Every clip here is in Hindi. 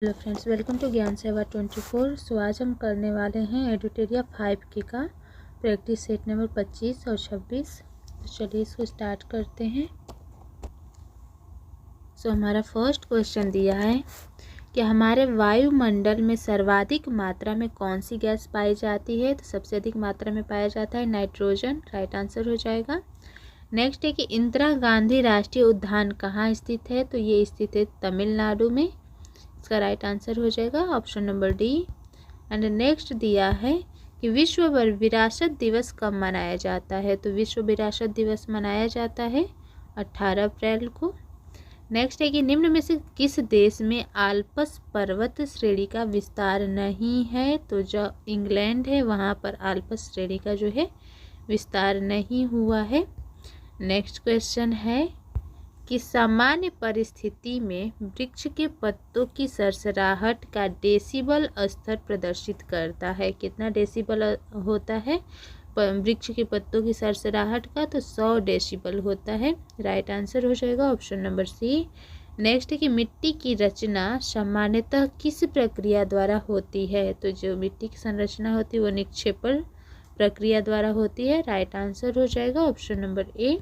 हेलो फ्रेंड्स, वेलकम टू ज्ञान सेवा 24। सो आज हम करने वाले हैं एडिटोरिया 5 के का प्रैक्टिस सेट नंबर 25 और 26। तो चलिए इसको स्टार्ट करते हैं। सो हमारा फर्स्ट क्वेश्चन दिया है कि हमारे वायुमंडल में सर्वाधिक मात्रा में कौन सी गैस पाई जाती है। तो सबसे अधिक मात्रा में पाया जाता है नाइट्रोजन, राइट आंसर हो जाएगा। नेक्स्ट है कि इंदिरा गांधी राष्ट्रीय उद्यान कहाँ स्थित है। तो ये स्थित है तमिलनाडु में, इसका राइट आंसर हो जाएगा option number D. And next दिया है कि विश्व विरासत दिवस कब मनाया जाता है। तो विश्व विरासत दिवस मनाया जाता है 18 अप्रैल को। नेक्स्ट है कि निम्न में से किस देश में आल्प्स पर्वत श्रेणी का विस्तार नहीं है। तो जो इंग्लैंड है वहाँ पर आल्प्स श्रेणी का जो है विस्तार नहीं हुआ है। नेक्स्ट क्वेश्चन है कि सामान्य परिस्थिति में वृक्ष के पत्तों की सरसराहट का डेसिबल स्तर प्रदर्शित करता है। कितना डेसिबल होता है वृक्ष के पत्तों की सरसराहट का? तो 100 डेसिबल होता है, राइट आंसर हो जाएगा ऑप्शन नंबर सी। नेक्स्ट है कि मिट्टी की रचना सामान्यतः किस प्रक्रिया द्वारा होती है। तो जो मिट्टी की संरचना होती है वो निक्षेपण प्रक्रिया द्वारा होती है, राइट आंसर हो जाएगा ऑप्शन नंबर ए।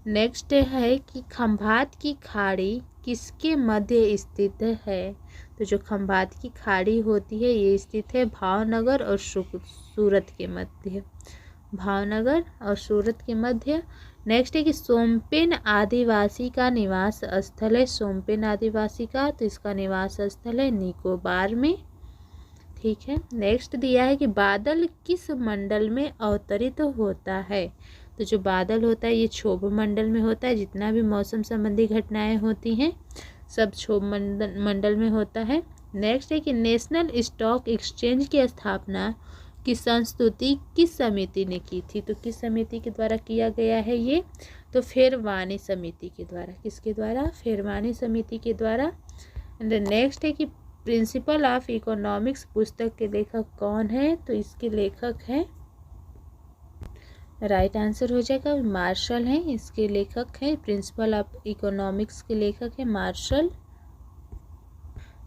नेक्स्ट है कि खंभात की खाड़ी किसके मध्य स्थित है। तो जो खंभात की खाड़ी होती है ये स्थित है भावनगर और सूरत के मध्य, भावनगर और सूरत के मध्य। नेक्स्ट है कि सोमपेन आदिवासी का निवास स्थल है, सोमपेन आदिवासी का, तो इसका निवास स्थल है निकोबार में, ठीक है। नेक्स्ट दिया है कि बादल किस मंडल में अवतरित होता है। तो जो बादल होता है ये क्षोभ मंडल में होता है। जितना भी मौसम संबंधी घटनाएं होती हैं सब क्षोभ मंडल में होता है। नेक्स्ट है कि नेशनल स्टॉक एक्सचेंज की स्थापना की संस्तुति किस समिति ने की थी। तो किस समिति के द्वारा किया गया है ये? तो फेरवानी समिति के द्वारा। किसके द्वारा? फेरवानी समिति के द्वारा। एंड नेक्स्ट है कि प्रिंसिपल ऑफ इकोनॉमिक्स पुस्तक के लेखक कौन है। तो इसके लेखक हैं, राइट आंसर हो जाएगा मार्शल हैं, इसके लेखक हैं। प्रिंसिपल ऑफ इकोनॉमिक्स के लेखक हैं मार्शल।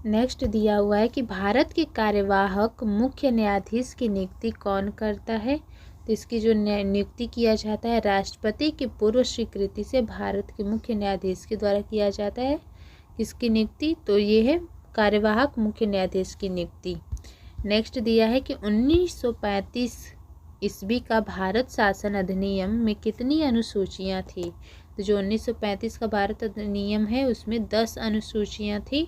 नेक्स्ट दिया हुआ है कि भारत के कार्यवाहक मुख्य न्यायाधीश की नियुक्ति कौन करता है। तो इसकी जो नियुक्ति किया जाता है राष्ट्रपति की पूर्व स्वीकृति से भारत के मुख्य न्यायाधीश के द्वारा किया जाता है। किसकी नियुक्ति? तो ये है कार्यवाहक मुख्य न्यायाधीश की नियुक्ति। नेक्स्ट दिया है कि 1935 ईस्वी का भारत शासन अधिनियम में कितनी अनुसूचियां थी। तो जो 1935 का भारत अधिनियम है उसमें 10 अनुसूचियां थी।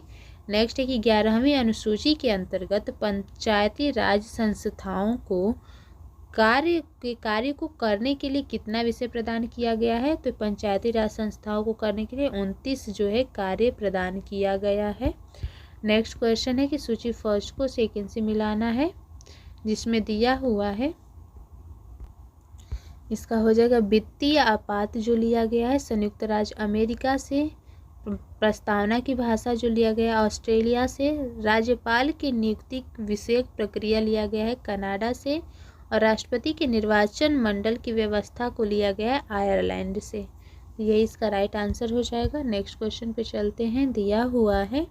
नेक्स्ट है कि 11वीं अनुसूची के अंतर्गत पंचायती राज संस्थाओं को कार्य को करने के लिए कितना विषय प्रदान किया गया है। तो पंचायती राज संस्थाओं को करने के लिए 29 जो है कार्य प्रदान किया गया है। नेक्स्ट क्वेश्चन है कि सूची फर्स्ट को सेकंड से मिलाना है, जिसमें दिया हुआ है इसका हो जाएगा वित्तीय आपात जो लिया गया है संयुक्त राज्य अमेरिका से, प्रस्तावना की भाषा जो लिया गया ऑस्ट्रेलिया से, राज्यपाल की नियुक्ति विषयक प्रक्रिया लिया गया है कनाडा से, और राष्ट्रपति के निर्वाचन मंडल की व्यवस्था को लिया गया है आयरलैंड से। यही इसका राइट आंसर हो जाएगा। नेक्स्ट क्वेश्चन पे चलते हैं। दिया हुआ है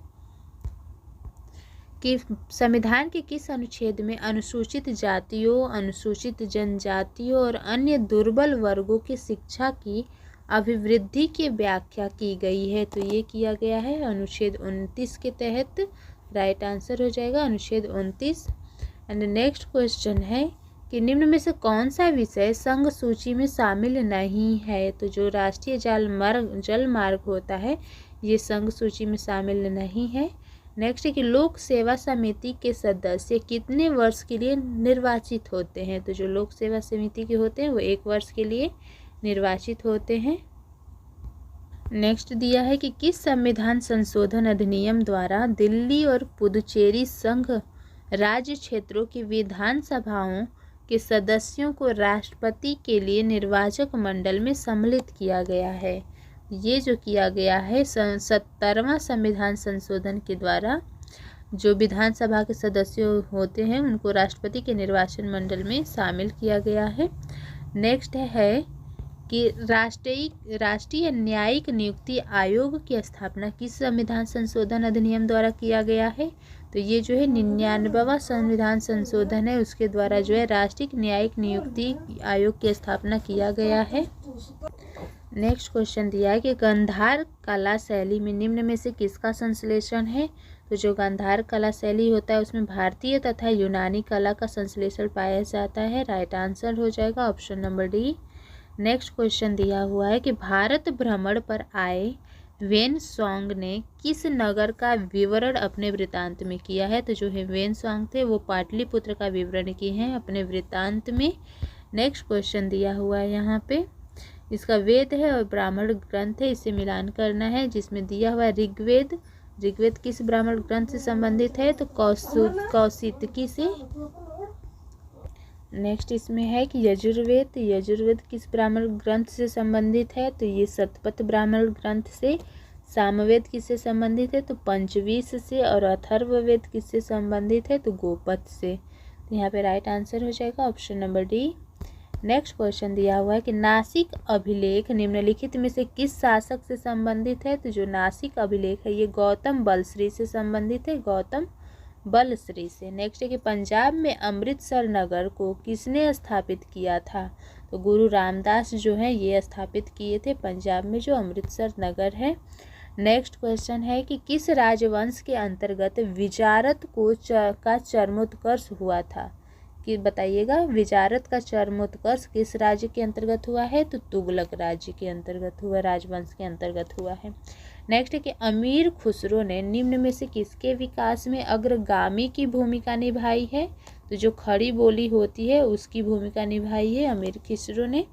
कि संविधान के किस अनुच्छेद में अनुसूचित जातियों, अनुसूचित जनजातियों और अन्य दुर्बल वर्गों की शिक्षा की अभिवृद्धि की व्याख्या की गई है। तो ये किया गया है अनुच्छेद 29 के तहत, राइट आंसर हो जाएगा अनुच्छेद 29। एंड नेक्स्ट क्वेश्चन है कि निम्न में से कौन सा विषय संघ सूची में शामिल नहीं है। तो जो राष्ट्रीय जल मार्ग होता है ये संघ सूची में शामिल नहीं है। नेक्स्ट है कि लोक सेवा समिति के सदस्य कितने वर्ष के लिए निर्वाचित होते हैं। तो जो लोक सेवा समिति के होते हैं वो 1 वर्ष के लिए निर्वाचित होते हैं। नेक्स्ट दिया है कि किस संविधान संशोधन अधिनियम द्वारा दिल्ली और पुदुचेरी संघ राज्य क्षेत्रों की विधानसभाओं के सदस्यों को राष्ट्रपति के लिए निर्वाचक मंडल में सम्मिलित किया गया है। ये जो किया गया है 70वां संविधान संशोधन के द्वारा जो विधानसभा के सदस्य होते हैं उनको राष्ट्रपति के निर्वाचन मंडल में शामिल किया गया है। नेक्स्ट है कि राष्ट्रीय न्यायिक नियुक्ति आयोग की स्थापना किस संविधान संशोधन अधिनियम द्वारा किया गया है? तो ये जो है 99वां संविधान संशोधन है, उसके द्वारा जो है राष्ट्रीय न्यायिक नियुक्ति आयोग की स्थापना किया गया है। नेक्स्ट क्वेश्चन दिया है कि गांधार कला शैली में निम्न में से किसका संश्लेषण है? तो जो गांधार कला शैली होता है उसमें भारतीय तथा यूनानी कला का संश्लेषण पाया जाता है। राइट आंसर हो जाएगा option number D. Next question दिया हुआ है कि भारत भ्रमण पर आए वेन-सॉन्ग ने किस नगर का विवरण अपने वृत्तांत में किया है? तो जो है वेन-सॉन्ग थे वो पाटलिपुत्र का विवरण किए हैं अपने वृत्तांत में। नेक्स्ट क्वेश्चन दिया हुआ है यहाँ पे, इसका वेद है और ब्राह्मण ग्रंथ है, इसे मिलान करना है। जिसमें दिया हुआ है ऋग्वेद, ऋग्वेद किस ब्राह्मण ग्रंथ से संबंधित है? तो कौशितकी से। नेक्स्ट इसमें है कि यजुर्वेद, यजुर्वेद किस ब्राह्मण ग्रंथ से संबंधित है? तो ये शतपथ ब्राह्मण ग्रंथ से। सामवेद किससे संबंधित है? तो पंचवीस से। और अथर्ववेद किससे संबंधित है? तो गोपथ से। तो यहाँ पे राइट आंसर हो जाएगा option number D. Next question दिया हुआ है कि नासिक अभिलेख निम्नलिखित में से किस शासक से संबंधित है? तो जो नासिक अभिलेख है ये गौतम बलश्री से संबंधित है, गौतम बलश्री से। नेक्स्ट है कि पंजाब में अमृतसर नगर को किसने स्थापित किया था? तो गुरु रामदास जो है ये स्थापित किए थे पंजाब में जो अमृतसर नगर है। नेक्स्ट क्वेश्चन है कि किस राजवंश के अंतर्गत विजारत का चरमोत्कर्ष हुआ था? कि बताइएगा, विजारत का चरमोत्कर्ष किस राज्य के अंतर्गत हुआ है? तो तुगलक राज्य के अंतर्गत हुआ, राजवंश के अंतर्गत हुआ है। नेक्स्ट है कि अमीर खुसरो ने निम्न में से किसके विकास में अग्रगामी की भूमिका निभाई है? तो जो खड़ी बोली होती है उसकी भूमिका निभाई है अमीर खुसरो ने।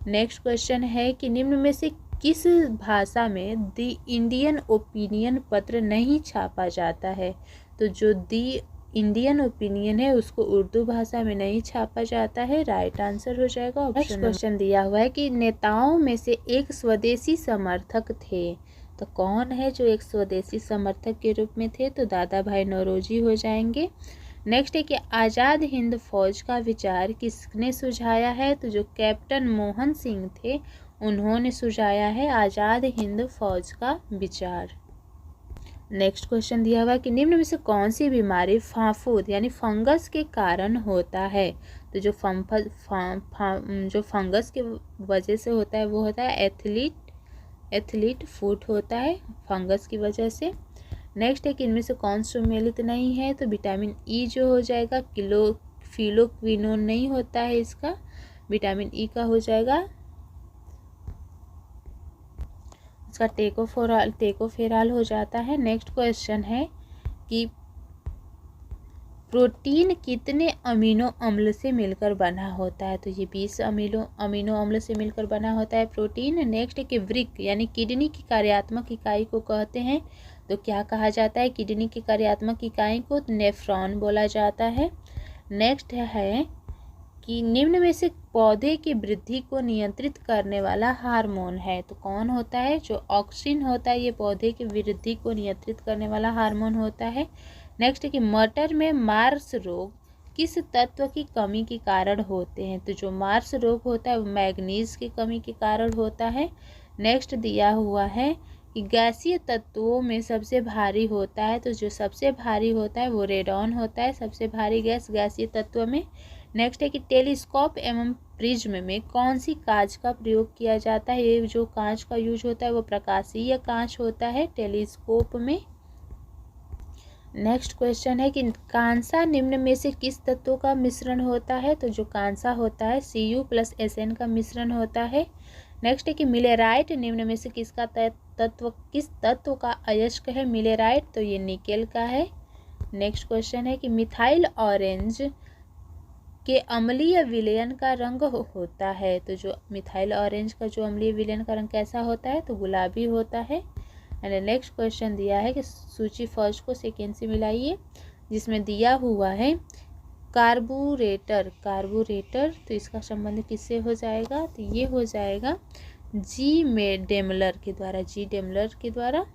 नेक्स्ट क्वेश्चन है कि निम्न में से किस भाषा में द इंडियन ओपिनियन पत्र नहीं छापा जाता है? तो जो द इंडियन ओपिनियन है उसको उर्दू भाषा में नहीं छापा जाता है। राइट आंसर हो जाएगा ऑप्शन। नेक्स्ट क्वेश्चन दिया हुआ है कि नेताओं में से एक स्वदेशी समर्थक थे, तो कौन है जो एक स्वदेशी समर्थक के रूप में थे? तो दादा भाई नौरोजी हो जाएंगे। नेक्स्ट है कि आज़ाद हिंद फौज का विचार किसने सुझाया है? तो जो कैप्टन मोहन सिंह थे उन्होंने सुझाया है आज़ाद हिंद फौज का विचार। नेक्स्ट क्वेश्चन दिया हुआ है कि निम्न में से कौन सी बीमारी फाफूद यानी फंगस के कारण होता है? तो जो जो फंगस के वजह से होता है वो होता है एथलीट फुट होता है फंगस की वजह से। नेक्स्ट है कि इनमें से कौन सुमेलित नहीं है? तो विटामिन ई जो हो जाएगा, फिलोक्विनोन नहीं होता है इसका, विटामिन ई का हो जाएगा इसका टेकोफेराल हो जाता है। नेक्स्ट क्वेश्चन है कि प्रोटीन कितने अमीनो अम्ल से मिलकर बना होता है? तो ये 20 अमीनो अम्ल से मिलकर बना होता है प्रोटीन। नेक्स्ट है कि वृक्क यानी किडनी की कार्यात्मक इकाई को कहते हैं, तो क्या कहा जाता है? किडनी की कार्यात्मक इकाई को नेफ्रॉन बोला जाता है। नेक्स्ट है कि निम्न में से पौधे की वृद्धि को नियंत्रित करने वाला हार्मोन है, तो कौन होता है? जो ऑक्सिन होता है ये पौधे की वृद्धि को नियंत्रित करने वाला हार्मोन होता है। नेक्स्ट है कि मटर में मार्स रोग किस तत्व की कमी के कारण होते हैं? तो जो मार्स रोग होता है वो मैग्नीज की कमी के कारण होता है। नेक्स्ट दिया हुआ है कि गैसीय तत्वों में सबसे भारी होता है, तो जो सबसे भारी होता है वो रेडॉन होता है, सबसे भारी गैस गैसीय तत्व में। नेक्स्ट है कि टेलीस्कोप एवं प्रिज्म में कौन सी कांच का प्रयोग किया जाता है? ये जो कांच का यूज होता है वो प्रकाशीय कांच होता है टेलीस्कोप में। नेक्स्ट क्वेश्चन है कि कांसा निम्न में से किस तत्वों का मिश्रण होता है? तो जो कांसा होता है Cu+Sn का मिश्रण होता है। नेक्स्ट है कि मिलेराइट निम्न में से किस तत्व का अयस्क है? मिलेराइट, तो ये निकेल का है। नेक्स्ट क्वेश्चन है कि मिथाइल ऑरेंज के अम्लीय विलयन का रंग होता है, तो जो मिथाइल ऑरेंज का जो अम्लीय विलयन का रंग कैसा होता है? तो गुलाबी होता है। एंड नेक्स्ट क्वेश्चन दिया है कि सूची फर्स्ट को सेकेंड से मिलाइए, जिसमें दिया हुआ है कार्बोरेटर, तो इसका संबंध किससे हो जाएगा? तो ये हो जाएगा जी डेमलर के द्वारा।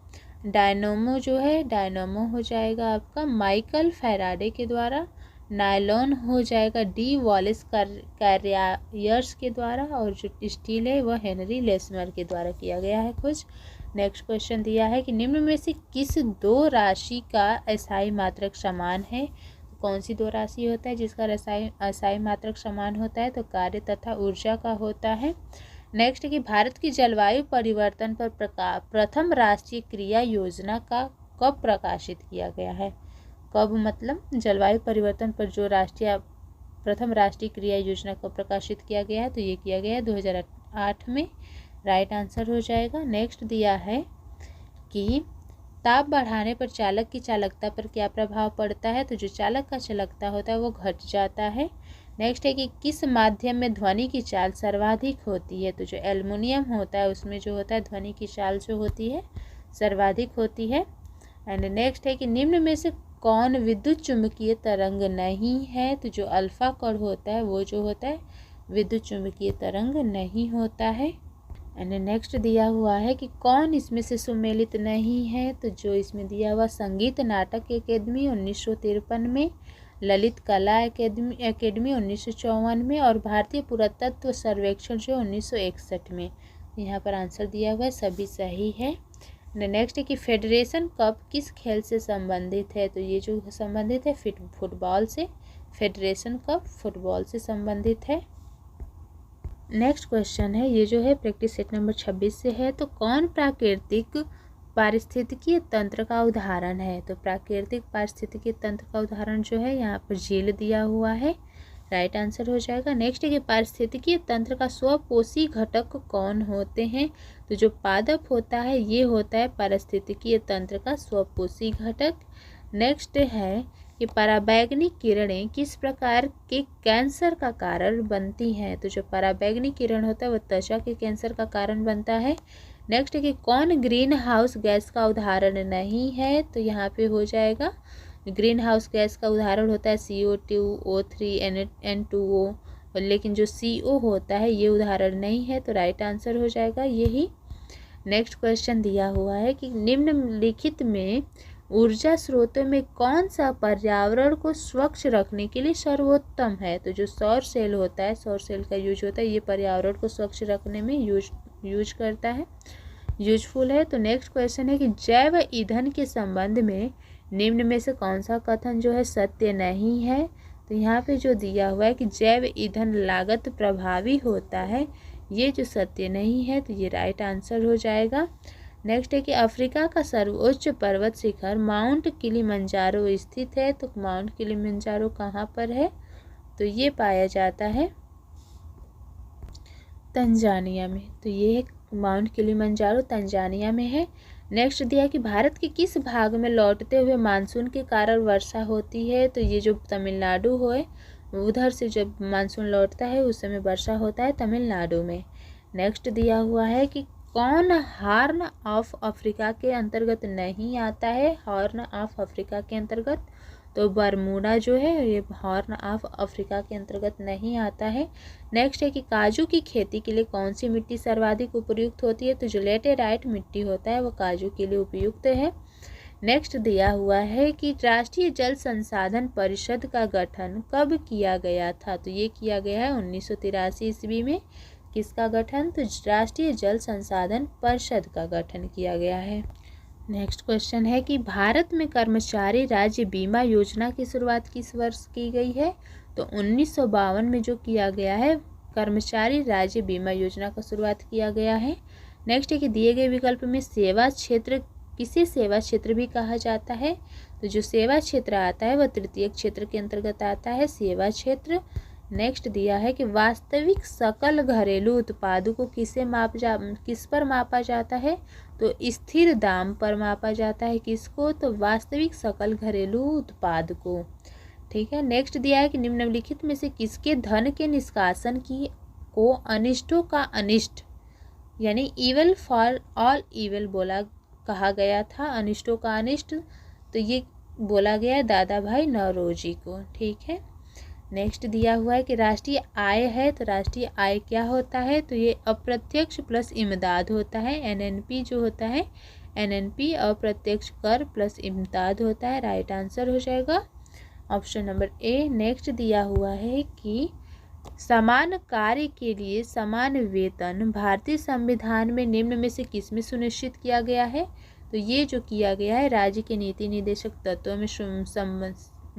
डायनोमो जो है डायनोमो हो जाएगा आपका माइकल फैराडे के द्वारा। नायलॉन हो जाएगा डी वॉलेस कैरियर्स के द्वारा, और जो स्टील है वह हेनरी लेसनर के द्वारा किया गया है कुछ। नेक्स्ट क्वेश्चन दिया है कि निम्न में से किस दो राशि का अस्थायी मात्रक समान है। कौन सी दो राशि होता है जिसका अस्थायी मात्रक समान होता है, तो कार्य तथा ऊर्जा का होता है। नेक्स्ट कि भारत की जलवायु परिवर्तन पर प्रथम राष्ट्रीय क्रिया योजना का कब प्रकाशित किया गया है। कब मतलब जलवायु परिवर्तन पर जो प्रथम राष्ट्रीय क्रिया योजना को प्रकाशित किया गया है, तो ये किया गया है 2008 में। राइट आंसर हो जाएगा। नेक्स्ट दिया है कि ताप बढ़ाने पर चालक की चालकता पर क्या प्रभाव पड़ता है, तो जो चालक का चालकता होता है वो घट जाता है। नेक्स्ट है कि किस माध्यम में ध्वनि की चाल सर्वाधिक होती है, तो जो एल्युमिनियम होता है उसमें जो होता है ध्वनि की चाल जो होती है सर्वाधिक होती है। एंड नेक्स्ट है कि निम्न में से कौन विद्युत चुम्बकीय तरंग नहीं है, तो जो अल्फा कण होता है वो जो होता है विद्युत चुम्बकीय तरंग नहीं होता है। एंड नेक्स्ट दिया हुआ है कि कौन इसमें से सुमेलित नहीं है, तो जो इसमें दिया हुआ संगीत नाटक अकेदमी 1953 में, ललित कला अकेदमी 1954 में, और भारतीय पुरातत्व सर्वेक्षण जो 1961 में। यहाँ पर आंसर दिया हुआ है, सभी सही है। नेक्स्ट है कि फेडरेशन कप किस खेल से संबंधित है, तो ये जो संबंधित है फुटबॉल से। फेडरेशन कप फुटबॉल से संबंधित है। नेक्स्ट क्वेश्चन है, ये जो है प्रैक्टिस सेट नंबर 26 से है, तो कौन प्राकृतिक पारिस्थितिकीय तंत्र का उदाहरण है, तो प्राकृतिक पारिस्थितिकीय तंत्र का उदाहरण जो है यहाँ पर झील दिया हुआ है। राइट आंसर हो जाएगा। नेक्स्ट है कि पारिस्थितिकीय तंत्र का स्वपोषी घटक कौन होते हैं, तो जो पादप होता है ये होता है पारिस्थितिकीय तंत्र का स्वपोषी घटक। नेक्स्ट है कि पराबैंगनी किरणें किस प्रकार के कैंसर का कारण बनती हैं, तो जो पराबैंगनी किरण होता है वह त्वचा के कैंसर का कारण बनता है। नेक्स्ट है कि कौन ग्रीन हाउस गैस का उदाहरण नहीं है, तो यहाँ पे हो जाएगा ग्रीन हाउस गैस का उदाहरण होता है CO2, O3, N2O, लेकिन जो CO होता है ये उदाहरण नहीं है, तो राइट आंसर हो जाएगा यही। नेक्स्ट क्वेश्चन दिया हुआ है कि निम्नलिखित में ऊर्जा स्रोतों में कौन सा पर्यावरण को स्वच्छ रखने के लिए सर्वोत्तम है, तो जो सौर सेल होता है, सौर सेल का यूज होता है, ये पर्यावरण को स्वच्छ रखने में यूज करता है, यूजफुल है। तो नेक्स्ट क्वेश्चन है कि जैव ईंधन के संबंध में निम्न में से कौन सा कथन जो है सत्य नहीं है, तो यहाँ पे जो दिया हुआ है कि जैव ईंधन लागत प्रभावी होता है, ये जो सत्य नहीं है, तो ये राइट आंसर हो जाएगा। नेक्स्ट है कि अफ्रीका का सर्वोच्च पर्वत शिखर माउंट किलिमंजारो स्थित है, तो माउंट किलिमंजारो कहाँ पर है, तो ये पाया जाता है तंजानिया में, तो ये माउंट किलिमंजारो तंजानिया में है। नेक्स्ट दिया कि भारत के किस भाग में लौटते हुए मानसून के कारण वर्षा होती है, तो ये जो तमिलनाडु है उधर से जब मानसून लौटता है उस समय वर्षा होता है तमिलनाडु में। नेक्स्ट दिया हुआ है कि कौन हॉर्न ऑफ अफ्रीका के अंतर्गत नहीं आता है, हॉर्न ऑफ अफ्रीका के अंतर्गत, तो बरमूडा जो है ये हॉर्न ऑफ अफ्रीका के अंतर्गत नहीं आता है। नेक्स्ट है कि काजू की खेती के लिए कौन सी मिट्टी सर्वाधिक उपयुक्त होती है, तो जो लेटेराइट मिट्टी होता है वो काजू के लिए उपयुक्त है। नेक्स्ट दिया हुआ है कि राष्ट्रीय जल संसाधन परिषद का गठन कब किया गया था, तो ये किया गया है 1983 ईस्वी में। किसका गठन, तो राष्ट्रीय जल संसाधन परिषद का गठन किया गया है। नेक्स्ट क्वेश्चन है कि भारत में कर्मचारी राज्य बीमा योजना की शुरुआत किस वर्ष की गई है, तो 1952 में जो किया गया है कर्मचारी राज्य बीमा योजना का शुरुआत किया गया है। नेक्स्ट है कि दिए गए विकल्प में सेवा क्षेत्र किसे सेवा क्षेत्र भी कहा जाता है, तो जो सेवा क्षेत्र आता है वह तृतीय क्षेत्र के अंतर्गत आता है सेवा क्षेत्र। नेक्स्ट दिया है कि वास्तविक सकल घरेलू उत्पादों को किस पर मापा जाता है, तो स्थिर दाम पर मापा जाता है किसको, तो वास्तविक सकल घरेलू उत्पाद को। ठीक है। नेक्स्ट दिया है कि निम्नलिखित में से किसके धन के निष्कासन की को अनिष्टों का अनिष्ट यानी इवल फॉर ऑल इवल कहा गया था, अनिष्टों का अनिष्ट, तो ये बोला गया है दादा भाई नौरोजी को। ठीक है। नेक्स्ट दिया हुआ है कि राष्ट्रीय आय है, तो राष्ट्रीय आय क्या होता है, तो ये अप्रत्यक्ष प्लस इमदाद होता है। NNP जो होता है NNP अप्रत्यक्ष कर प्लस इमदाद होता है। राइट आंसर हो जाएगा ऑप्शन नंबर ए। नेक्स्ट दिया हुआ है कि समान कार्य के लिए समान वेतन भारतीय संविधान में निम्न में से किसमें सुनिश्चित किया गया है? तो ये जो किया गया है राज्य के नीति निर्देशक तत्वों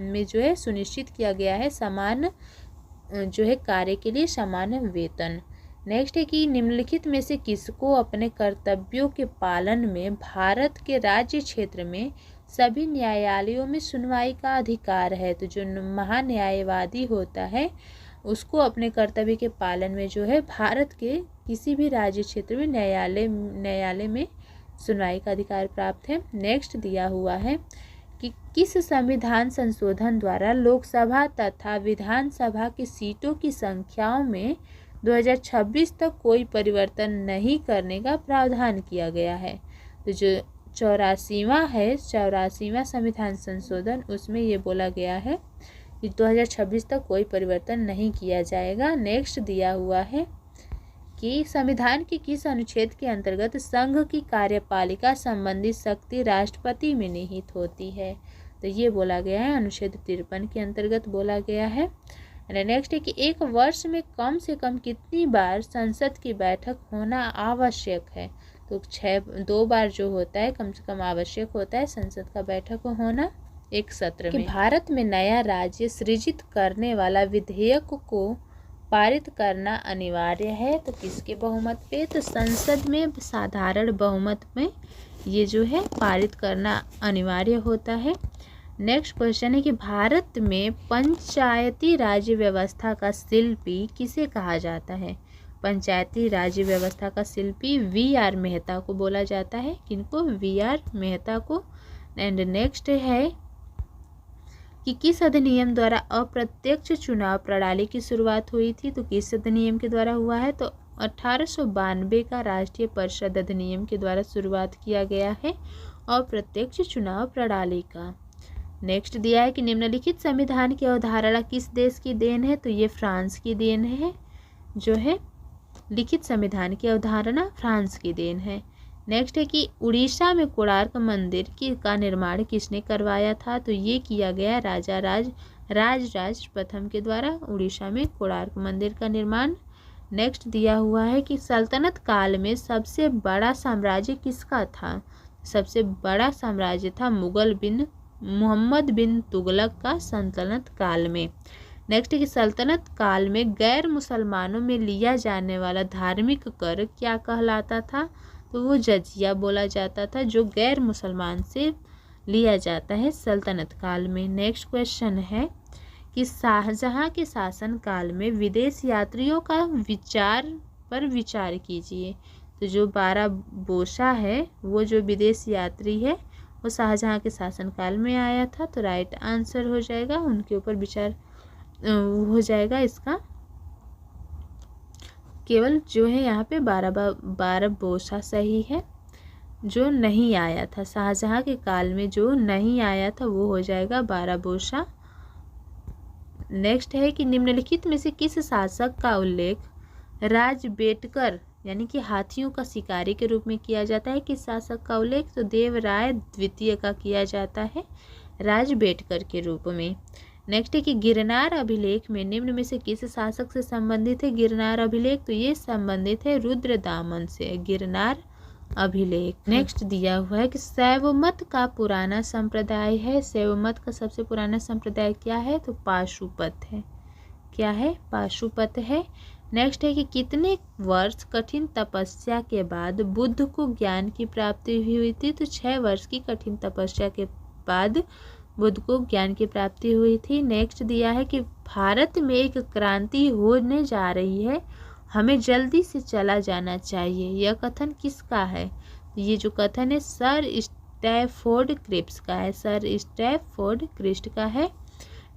में जो है सुनिश्चित किया गया है समान जो है कार्य के लिए समान वेतन। नेक्स्ट है कि निम्नलिखित में से किसको अपने कर्तव्यों के पालन में भारत के राज्य क्षेत्र में सभी न्यायालयों में सुनवाई का अधिकार है? तो जो महान्यायवादी होता है उसको अपने कर्तव्य के पालन में जो है भारत के किसी भी राज्य क्षेत्र में न्यायालय में सुनवाई का अधिकार प्राप्त है। नेक्स्ट दिया हुआ है कि किस संविधान संशोधन द्वारा लोकसभा तथा विधानसभा की सीटों की संख्याओं में 2026 तक कोई परिवर्तन नहीं करने का प्रावधान किया गया है? तो जो 84वां संविधान संशोधन उसमें ये बोला गया है कि 2026 तक कोई परिवर्तन नहीं किया जाएगा। नेक्स्ट दिया हुआ है कि संविधान के किस अनुच्छेद के अंतर्गत संघ की कार्यपालिका संबंधी शक्ति राष्ट्रपति में निहित होती है? तो ये बोला गया है अनुच्छेद 53 के अंतर्गत बोला गया है। नेक्स्ट है कि एक वर्ष में कम से कम कितनी बार संसद की बैठक होना आवश्यक है? तो 2 बार जो होता है कम से कम आवश्यक होता है संसद का बैठक होना एक सत्र में। भारत में नया राज्य सृजित करने वाला विधेयक को पारित करना अनिवार्य है? तो किसके बहुमत पे? तो संसद में साधारण बहुमत में ये जो है पारित करना अनिवार्य होता है। नेक्स्ट क्वेश्चन है कि भारत में पंचायती राज्य व्यवस्था का शिल्पी किसे कहा जाता है? पंचायती राज्य व्यवस्था का शिल्पी वी.आर. मेहता को बोला जाता है। किनको? वी.आर. मेहता को। एंड नेक्स्ट है कि किस अधिनियम द्वारा अप्रत्यक्ष चुनाव प्रणाली की शुरुआत हुई थी? तो किस अधिनियम के द्वारा हुआ है? तो 1892 का राष्ट्रीय परिषद अधिनियम के द्वारा शुरुआत किया गया है अप्रत्यक्ष चुनाव प्रणाली का। नेक्स्ट दिया है कि निम्नलिखित संविधान की अवधारणा किस देश की देन है? तो ये फ्रांस की देन है। जो है लिखित संविधान की अवधारणा फ्रांस की देन है। नेक्स्ट है कि उड़ीसा में कोणार्क मंदिर का निर्माण किसने करवाया था? तो ये किया गया राज प्रथम के द्वारा उड़ीसा में कोणार्क मंदिर का निर्माण। नेक्स्ट दिया हुआ है कि सल्तनत काल में सबसे बड़ा साम्राज्य किसका था? सबसे बड़ा साम्राज्य था मोहम्मद बिन तुगलक का सल्तनत काल में। नेक्स्ट है कि सल्तनत काल में गैर मुसलमानों में लिया जाने वाला धार्मिक कर क्या कहलाता था? तो वो जजिया बोला जाता था जो गैर मुसलमान से लिया जाता है सल्तनत काल में। नेक्स्ट क्वेश्चन है कि शाहजहां के शासन काल में विदेश यात्रियों का विचार कीजिए। तो जो 12 बोसा है वो जो विदेश यात्री है वो शाहजहां के शासनकाल में आया था। तो राइट आंसर हो जाएगा उनके ऊपर विचार हो जाएगा इसका। केवल जो है यहाँ पे 12 बोसा सही है। जो नहीं आया था शाहजहां के काल में जो नहीं आया था वो हो जाएगा 12 बोसा। नेक्स्ट है कि निम्नलिखित में से किस शासक का उल्लेख राजबेटकर यानी कि हाथियों का शिकारी के रूप में किया जाता है? किस शासक का उल्लेख? तो देवराय द्वितीय का किया जाता है राजबेटकर के रूप में। नेक्स्ट है कि गिरनार अभिलेख में निम्न में से किस शासक से संबंधित है गिरनार अभिलेख? तो ये संबंधित है रुद्रदामन से गिरनार अभिलेख। नेक्स्ट दिया हुआ है कि शैव मत का पुराना संप्रदाय है। शैव मत का सबसे पुराना संप्रदाय क्या है? तो पाशुपत है। क्या है? पाशुपत है। नेक्स्ट है कि कितने वर्ष कठिन तपस्या के बाद बुद्ध को ज्ञान की प्राप्ति हुई थी? तो 6 वर्ष की कठिन तपस्या के बाद बुद्ध को ज्ञान की प्राप्ति हुई थी। नेक्स्ट दिया है कि भारत में एक क्रांति होने जा रही है, हमें जल्दी से चला जाना चाहिए। यह कथन किसका है? ये जो कथन है सर स्टैफोर्ड क्रिप्स का है। सर स्टैफोर्ड क्रिप्स का है।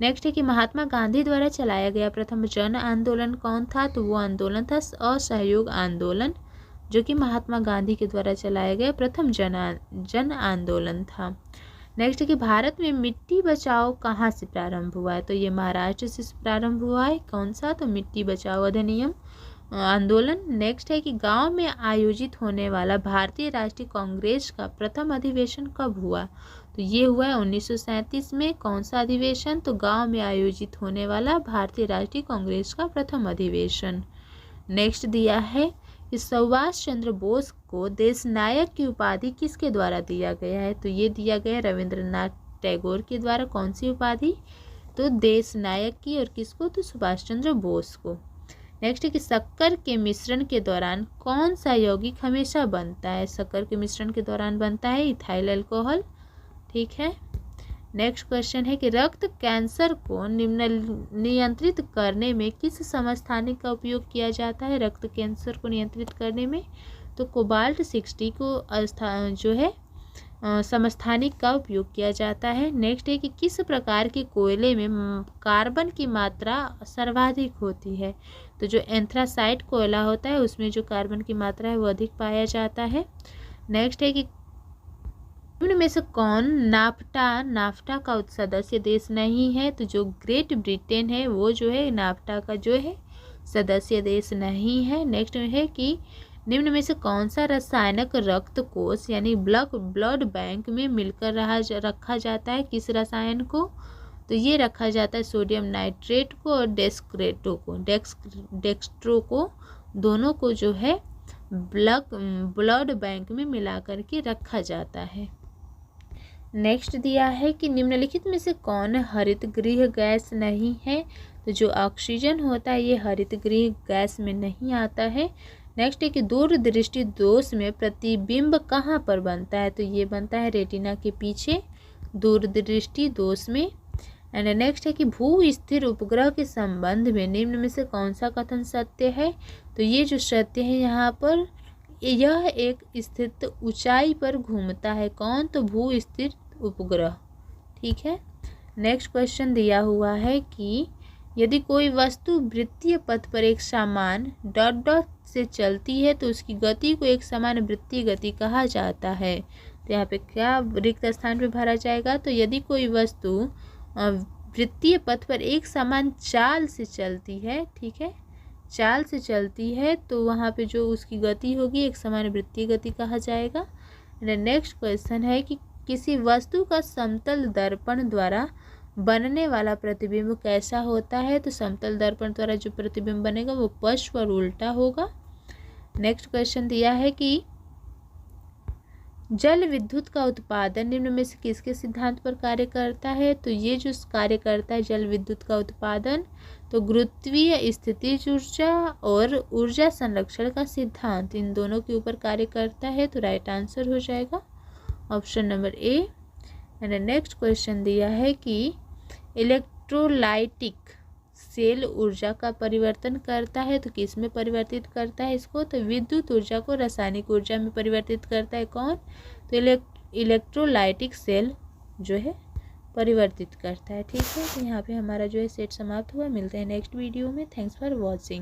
नेक्स्ट है कि महात्मा गांधी द्वारा चलाया गया प्रथम जन आंदोलन कौन था? तो वो आंदोलन था असहयोग आंदोलन, जो कि महात्मा गांधी के द्वारा चलाया गया प्रथम जन आंदोलन था। नेक्स्ट है कि भारत में मिट्टी बचाओ कहाँ से प्रारंभ हुआ है? तो ये महाराष्ट्र से प्रारंभ हुआ है। कौन सा? तो मिट्टी बचाओ अधिनियम आंदोलन। नेक्स्ट है कि गांव में आयोजित होने वाला भारतीय राष्ट्रीय कांग्रेस का प्रथम अधिवेशन कब हुआ? तो ये हुआ है 1937 में। कौन सा अधिवेशन? तो गांव में आयोजित होने वाला भारतीय राष्ट्रीय कांग्रेस का प्रथम अधिवेशन। नेक्स्ट दिया है कि सुभाष चंद्र बोस को देश नायक की उपाधि किसके द्वारा दिया गया है? तो ये दिया गया रविंद्रनाथ टैगोर के द्वारा। कौन सी उपाधि? तो देश नायक की। और किसको? तो सुभाष चंद्र बोस को। नेक्स्ट है कि शक्कर के मिश्रण के दौरान कौन सा यौगिक हमेशा बनता है? शक्कर के मिश्रण के दौरान बनता है इथाइल अल्कोहल। ठीक है। नेक्स्ट क्वेश्चन है कि रक्त कैंसर को नियंत्रित करने में किस समस्थानिक का उपयोग किया जाता है? रक्त कैंसर को नियंत्रित करने में तो कोबाल्ट 60 को जो है समस्थानिक का उपयोग किया जाता है। नेक्स्ट है कि किस प्रकार के कोयले में कार्बन की मात्रा सर्वाधिक होती है? तो जो एंथ्रासाइट कोयला होता है उसमें जो कार्बन की मात्रा है वो अधिक पाया जाता है। नेक्स्ट है कि निम्न में से कौन नाफ्टा का सदस्य देश नहीं है? तो जो ग्रेट ब्रिटेन है वो जो है नाफ्टा का जो है सदस्य देश नहीं है। नेक्स्ट है कि निम्न में से कौन सा रासायनिक रक्त कोष यानी ब्लड बैंक में मिलकर रखा जाता है? किस रसायन को? तो ये रखा जाता है सोडियम नाइट्रेट को और डेक्स्ट्रो को। दोनों को जो है ब्लड बैंक में मिला करके रखा जाता है। नेक्स्ट दिया है कि निम्नलिखित में से कौन हरित गृह गैस नहीं है? तो जो ऑक्सीजन होता है ये हरित गृह गैस में नहीं आता है। नेक्स्ट है कि दूरदृष्टि दोष में प्रतिबिंब कहाँ पर बनता है? तो ये बनता है रेटिना के पीछे दूरदृष्टि दोष में। एंड नेक्स्ट है कि भू स्थिर उपग्रह के संबंध में निम्न में से कौन सा कथन सत्य है? तो ये जो सत्य है यहाँ पर यह एक स्थित ऊंचाई पर घूमता है। कौन? तो भू स्थिर उपग्रह। ठीक है। नेक्स्ट क्वेश्चन दिया हुआ है कि यदि कोई वस्तु वृत्तीय पथ पर एक समान डॉट से चलती है तो उसकी गति को एक समान वृत्तीय गति कहा जाता है। तो यहाँ पे क्या रिक्त स्थान पे भरा जाएगा? तो यदि कोई वस्तु वृत्तीय पथ पर एक समान चाल से चलती है, ठीक है, चाल से चलती है तो वहाँ पे जो उसकी गति होगी एक समान वृत्तीय गति कहा जाएगा। नेक्स्ट क्वेश्चन है कि किसी वस्तु का समतल दर्पण द्वारा बनने वाला प्रतिबिंब कैसा होता है? तो समतल दर्पण द्वारा जो प्रतिबिंब बनेगा वो पश्च और उल्टा होगा। नेक्स्ट क्वेश्चन दिया है कि जल विद्युत का उत्पादन निम्न में से किसके सिद्धांत पर कार्य करता है? तो ये जो कार्य करता है जल विद्युत का उत्पादन तो गुरुत्वीय स्थितिज ऊर्जा और ऊर्जा संरक्षण का सिद्धांत, इन दोनों के ऊपर कार्य करता है। तो राइट आंसर हो जाएगा option number A. And next question दिया है कि इलेक्ट्रोलाइटिक सेल ऊर्जा का परिवर्तन करता है तो किस में परिवर्तित करता है इसको? तो विद्युत ऊर्जा को रासायनिक ऊर्जा में परिवर्तित करता है। कौन? तो इलेक्ट्रोलाइटिक सेल जो है परिवर्तित करता है। ठीक है। तो यहाँ पे हमारा जो है सेट समाप्त हुआ। मिलते हैं नेक्स्ट वीडियो में। Thanks for watching.